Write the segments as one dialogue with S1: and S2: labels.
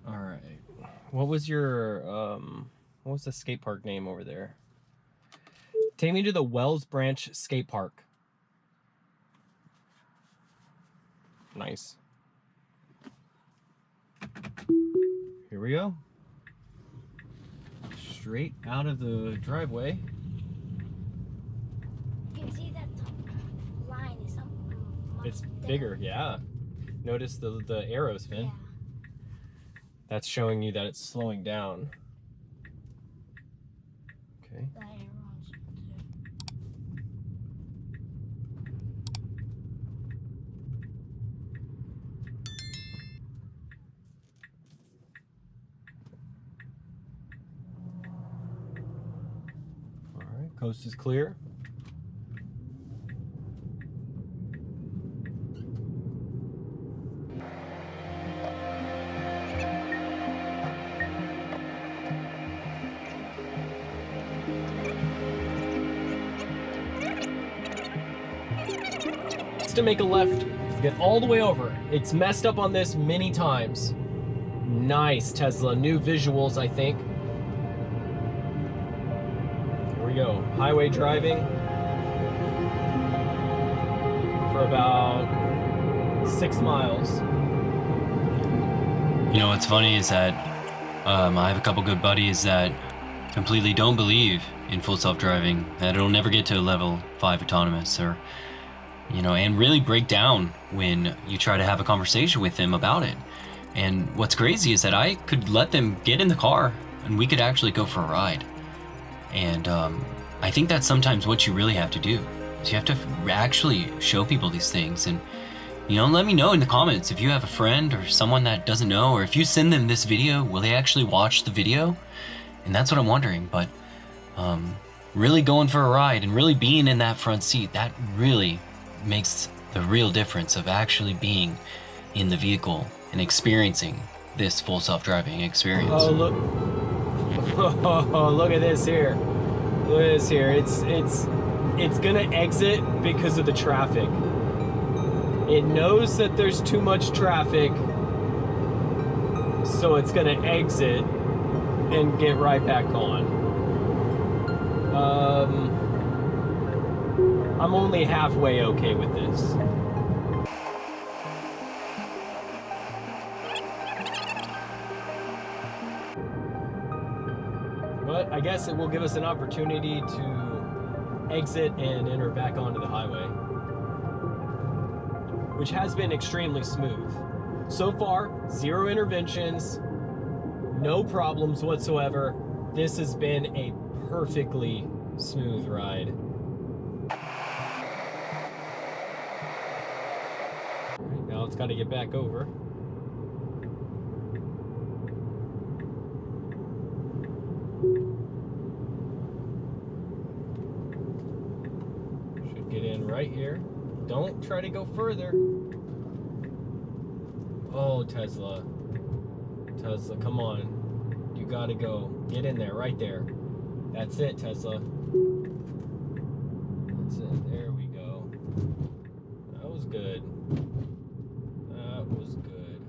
S1: All right. What was your what was the skate park name over there? Take me to the Wells Branch Skate Park. Nice. Here we go. Straight out of the driveway.
S2: You can see that top line is much
S1: It's
S2: thicker.
S1: bigger, yeah. Notice the arrows, Finn.
S2: Yeah.
S1: That's showing you that it's slowing down. Okay.
S2: The arrows too.
S1: All right, coast is clear. To make a left, get all the way over. It's messed up on this many times. Nice, Tesla. New visuals, I think. Here we go. Highway driving for about 6 miles.
S3: You know what's funny is that I have a couple good buddies that completely don't believe in full self-driving, that it'll never get to level 5 autonomous, or and really break down when you try to have a conversation with them about it. And what's crazy is that I could let them get in the car and we could actually go for a ride. And I think that's sometimes what you really have to do, is you have to actually show people these things. And let me know in the comments if you have a friend or someone that doesn't know, or if you send them this video, will they actually watch the video? And that's what I'm wondering. But really going for a ride and really being in that front seat, that really makes the real difference of actually being in the vehicle and experiencing this full self-driving experience.
S1: Oh, look. Oh, look at this here. Look at this here. It's gonna exit because of the traffic. It knows that there's too much traffic, so it's gonna exit and get right back on. I'm only halfway okay with this. But I guess it will give us an opportunity to exit and enter back onto the highway, which has been extremely smooth. So far, 0 interventions, no problems whatsoever. This has been a perfectly smooth ride. Now it's got to get back over. Should get in right here. Don't try to go further. Oh, Tesla. Tesla, come on. You gotta go. Get in there, right there. That's it, Tesla. That's it. There we go. That was good. That was good.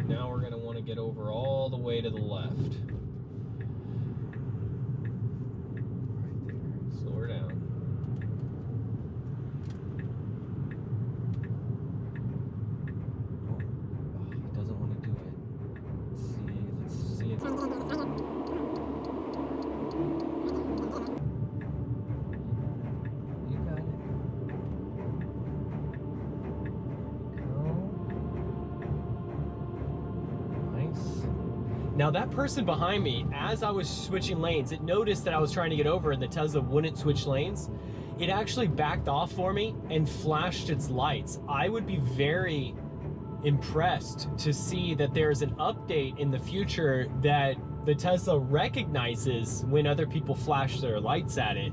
S1: Now we're gonna want to get over all the way to the left. Right there. Slow her down. Oh, he doesn't want to do it. Let's see if... You got it. Now that person behind me, as I was switching lanes, it noticed that I was trying to get over and the Tesla wouldn't switch lanes. It actually backed off for me and flashed its lights. I would be very impressed to see that there's an update in the future that the Tesla recognizes when other people flash their lights at it,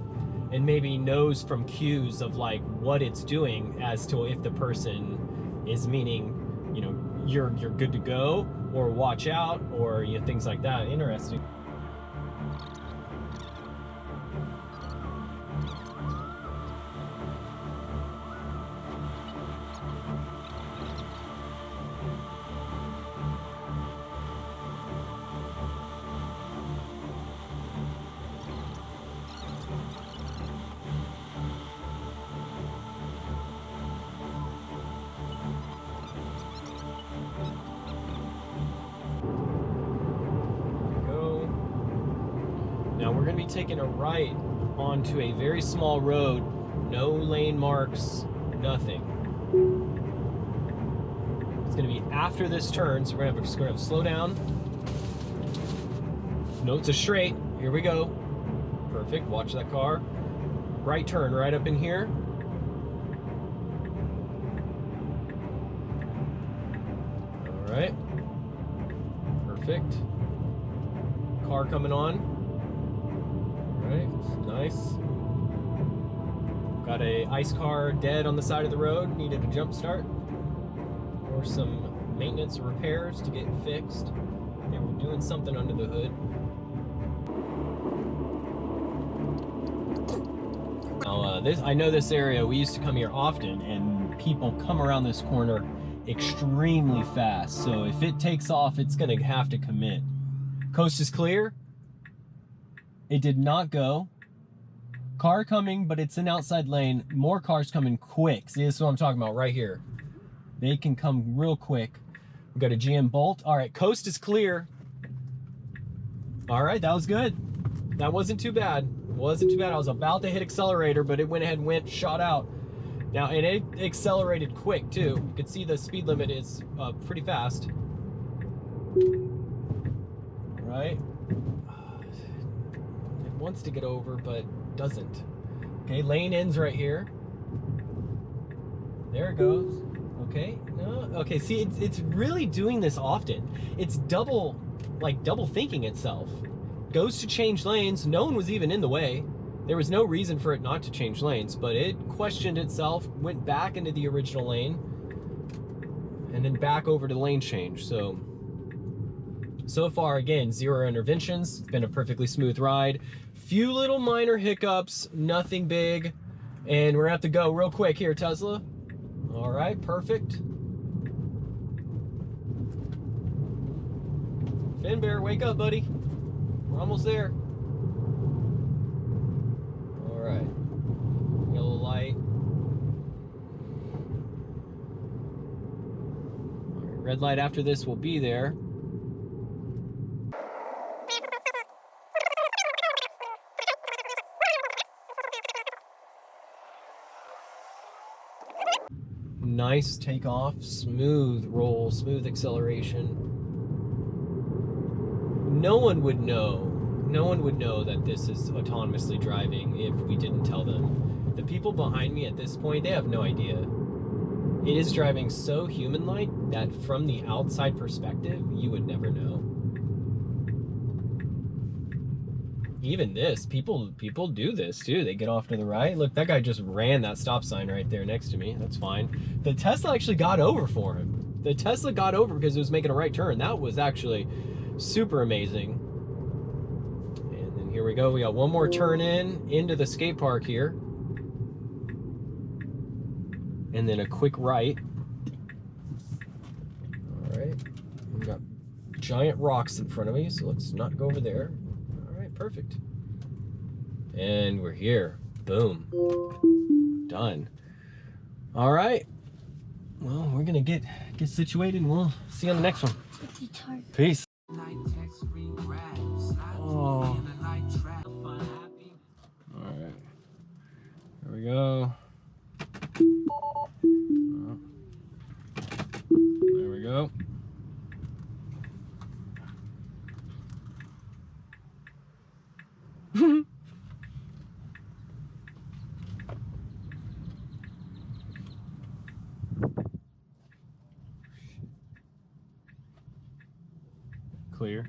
S1: and maybe knows from cues of like what it's doing as to if the person is meaning, you're good to go, or watch out, or things like that. Interesting. we're gonna be taking a right onto a very small road, no lane marks, nothing. It's gonna be after this turn, so we're gonna have to slow down. No, it's a straight. Here we go. Perfect. Watch that car. Right turn right up in here. All right. Perfect. Car coming on. All right. Nice. Got a ice car dead on the side of the road. Needed a jump start or some maintenance or repairs to get fixed. They were doing something under the hood. Now, I know this area, we used to come here often, and people come around this corner extremely fast. So if it takes off, it's gonna have to commit. Coast is clear. It did not go. Car coming, but it's an outside lane. More cars coming quick. See, this is what I'm talking about right here. They can come real quick. We got a GM Bolt. All right, coast is clear. All right, that was good. That wasn't too bad. Wasn't too bad. I was about to hit accelerator, but it went ahead, shot out. Now, and it accelerated quick too. You can see the speed limit is pretty fast. Right? It wants to get over, but doesn't. Okay, lane ends right here. There it goes. Okay, no, okay, see, it's really doing this often. It's double thinking itself. Goes to change lanes. No one was even in the way. There was no reason for it not to change lanes, but it questioned itself, went back into the original lane, and then back over to the lane change. So far, again, 0 interventions. It's been a perfectly smooth ride. Few little minor hiccups, nothing big. And we're gonna have to go real quick here, Tesla. All right, perfect. Finn Bear, wake up, buddy. We're almost there. All right. Yellow light. All right, red light after this will be there. Nice takeoff, smooth roll, smooth acceleration. No one would know that this is autonomously driving if we didn't tell them. The people behind me at this point, they have no idea. It is driving so human-like that from the outside perspective, you would never know. Even this, people do this too. They get off to the right. Look, that guy just ran that stop sign right there next to me. That's fine. The Tesla actually got over for him. The Tesla got over because it was making a right turn. That was actually super amazing. And then here we go. We got one more turn into the skate park here. And then a quick right. All right. We got giant rocks in front of me, so let's not go over there. Perfect. And we're here. Boom. Done. All right. Well, we're gonna get situated and we'll see you on the next one. Peace. Oh. All right. There we go. There we go. Clear.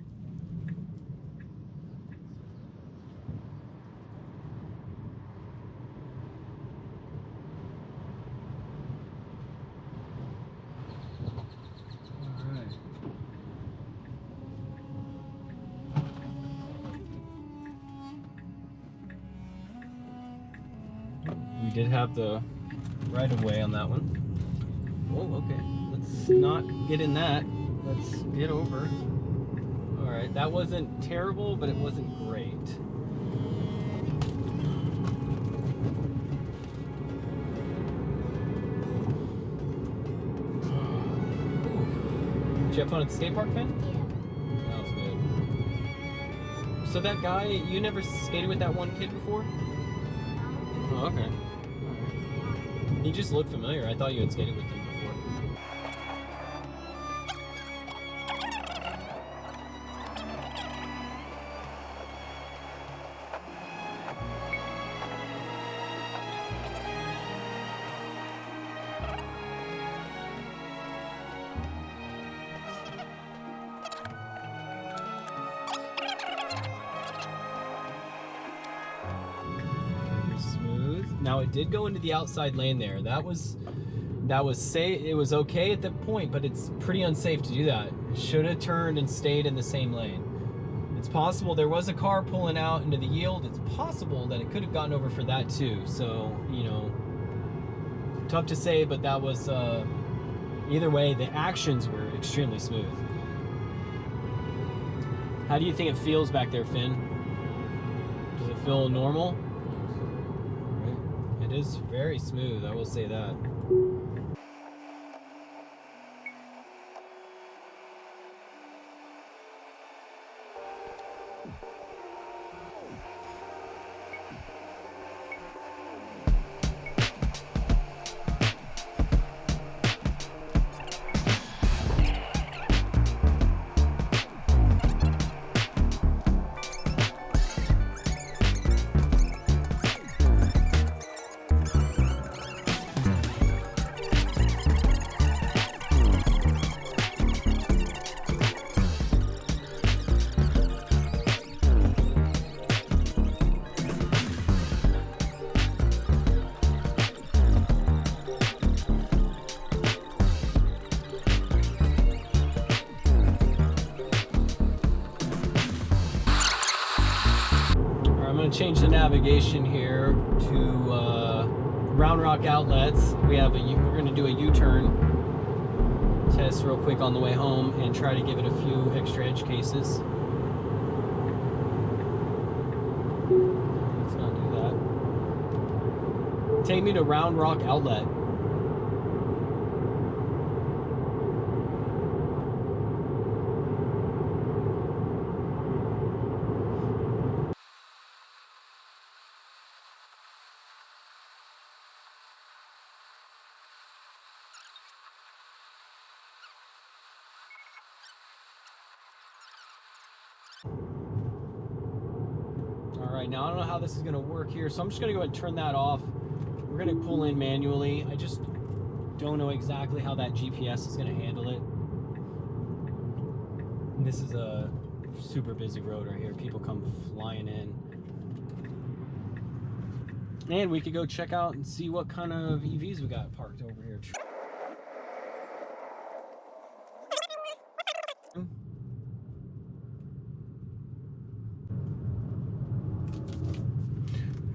S1: All right. We did have the right of way on that one. Oh, okay. Let's not get in that. Let's get over. All right, that wasn't terrible, but it wasn't great. Did you have fun at the skate park, Finn?
S2: Yeah.
S1: That was good. So that guy, you never skated with that one kid before? Oh, okay. Alright. He just looked familiar. I thought you had skated with him before. Now it did go into the outside lane there. That was safe. It was okay at that point, but it's pretty unsafe to do that. Should have turned and stayed in the same lane. It's possible there was a car pulling out into the yield. It's possible that it could have gotten over for that too. So, you know, tough to say, but that was either way, the actions were extremely smooth. How do you think it feels back there, Finn? Does it feel normal? It is very smooth, I will say that. Change the navigation here to Round Rock Outlets. We're going to do a U-turn test real quick on the way home and try to give it a few extra edge cases. Let's not do that. Take me to Round Rock Outlet. Alright, now I don't know how this is going to work here, so I'm just going to go ahead and turn that off. We're going to pull in manually. I just don't know exactly how that GPS is going to handle it. And this is a super busy road right here. People come flying in. And we could go check out and see what kind of EVs we got parked over here.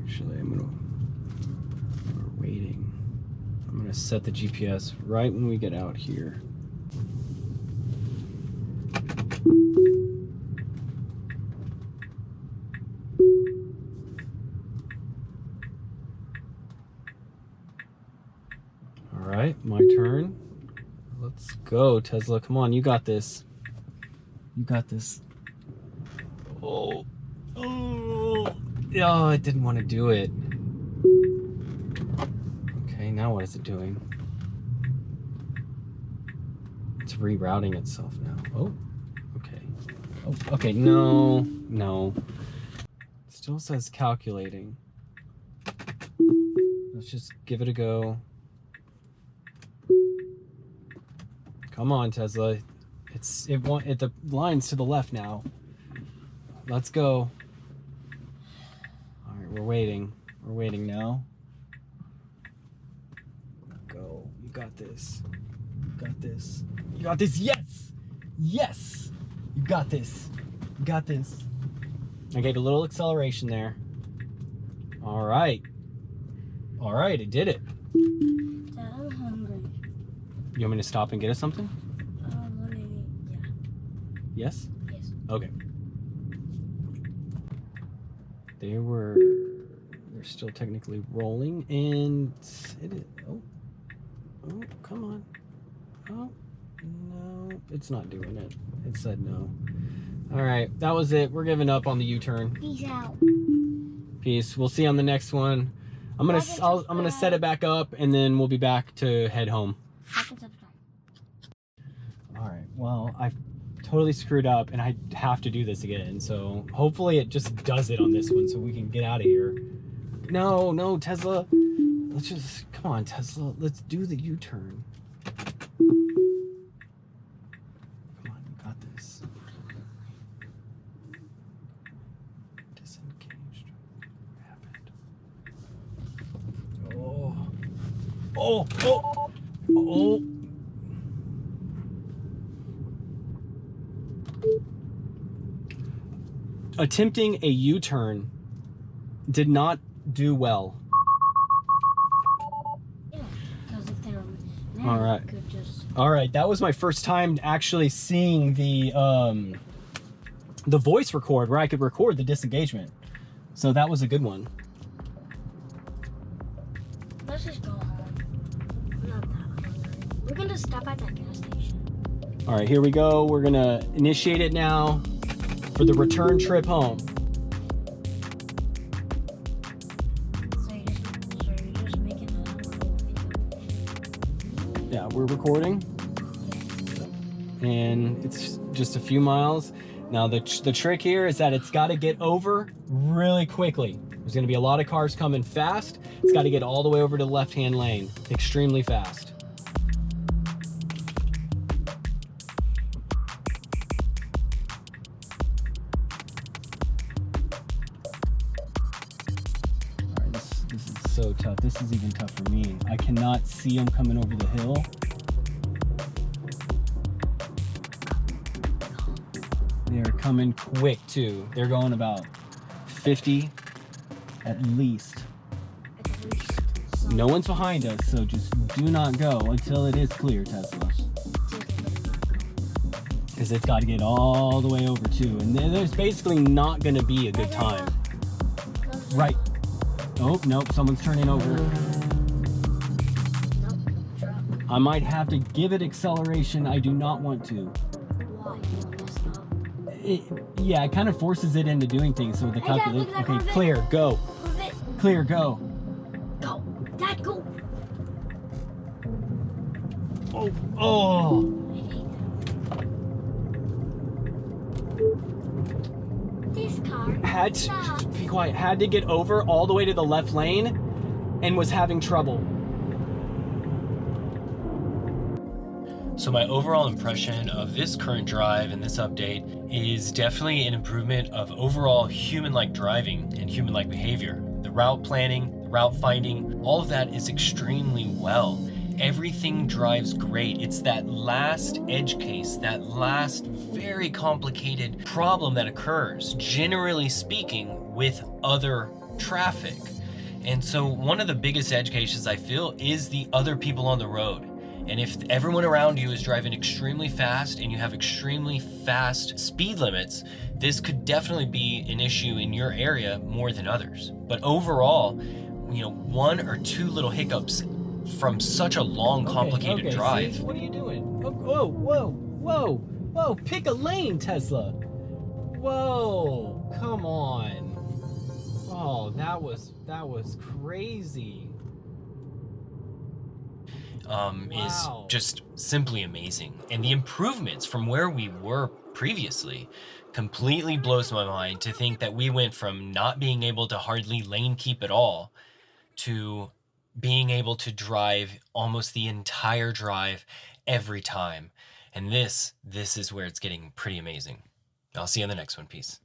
S1: Actually, we're waiting. I'm gonna set the GPS right when we get out here. All right, my turn. Let's go, Tesla. Come on, you got this. You got this. Oh, it didn't want to do it. Okay, now what is it doing? It's rerouting itself now. Oh, okay. Oh, okay, no. It still says calculating. Let's just give it a go. Come on, Tesla. The line's to the left now. Let's go. All right, we're waiting. We're waiting now. Go. You got this. You got this. You got this. Yes! Yes! You got this. You got this. I gave a little acceleration there. All right. All right, it did it.
S2: Dad, I'm hungry.
S1: You want me to stop and get us something?
S2: Yeah.
S1: Yes?
S2: Yes.
S1: Okay. They're still technically rolling, and it is, oh, come on. Oh, no, it's not doing it. It said no. All right, that was it. We're giving up on the U-turn.
S2: Peace out.
S1: Peace. We'll see you on the next one. I'm gonna set it back up, and then we'll be back to head home. All right. Well, I've totally screwed up, and I have to do this again. So hopefully it just does it on this one, so we can get out of here. No, Tesla. Let's just come on, Tesla. Let's do the U-turn. Come on, you got this. Disengaged. Rapid. Oh. Attempting a U-turn did not do well.
S2: Yeah, because if they were mad,
S1: All right.
S2: you could just...
S1: All right, that was my first time actually seeing the voice record where I could record the disengagement. So that was a good one.
S2: Let's just go home. I'm not that hungry. We're gonna stop at that gas station.
S1: All right, here we go. We're gonna initiate it now for the return trip home.
S2: So you're just making a little video.
S1: Yeah, we're recording. And it's just a few miles. Now the trick here is that it's got to get over really quickly. There's going to be a lot of cars coming fast. It's got to get all the way over to the left-hand lane extremely fast. All right, this is so tough. This is even tough for me. I cannot see them coming over the hill. They're coming quick too. They're going about 50 at least.
S2: At least. So
S1: No one's behind us, so just do not go until it is clear, Tesla. Because it's got to get all the way over too. And there's basically not going to be a good time. Right. Oh, nope, someone's turning over.
S2: Nope, drop.
S1: I might have to give it acceleration. I do not want to.
S2: Why? You messed up.
S1: Yeah, it kind of forces it into doing things. So the
S2: Hey, Dad,
S1: calculate.
S2: look at that,
S1: Okay,
S2: move it.
S1: clear, go.
S2: Move it.
S1: Clear, go.
S2: Go. Dad, go.
S1: Oh.
S2: I hate that. This car.
S1: Had
S2: Stop.
S1: to, be quiet. Had to get over all the way to the left lane, and was having trouble. So my overall impression of this current drive and this update is definitely an improvement of overall human-like driving and human-like behavior. The route planning, the route finding, all of that is extremely well. Everything drives great. It's that last edge case, that last very complicated problem that occurs, generally speaking, with other traffic. And so one of the biggest edge cases I feel is the other people on the road. And if everyone around you is driving extremely fast and you have extremely fast speed limits, this could definitely be an issue in your area more than others. But overall, you know, one or two little hiccups from such a long, complicated drive. See? What are you doing? Oh, whoa. Pick a lane, Tesla. Whoa, come on. Oh, that was crazy. Is just simply amazing. And the improvements from where we were previously completely blows my mind to think that we went from not being able to hardly lane keep at all to being able to drive almost the entire drive every time. And this is where it's getting pretty amazing. I'll see you on the next one. Peace.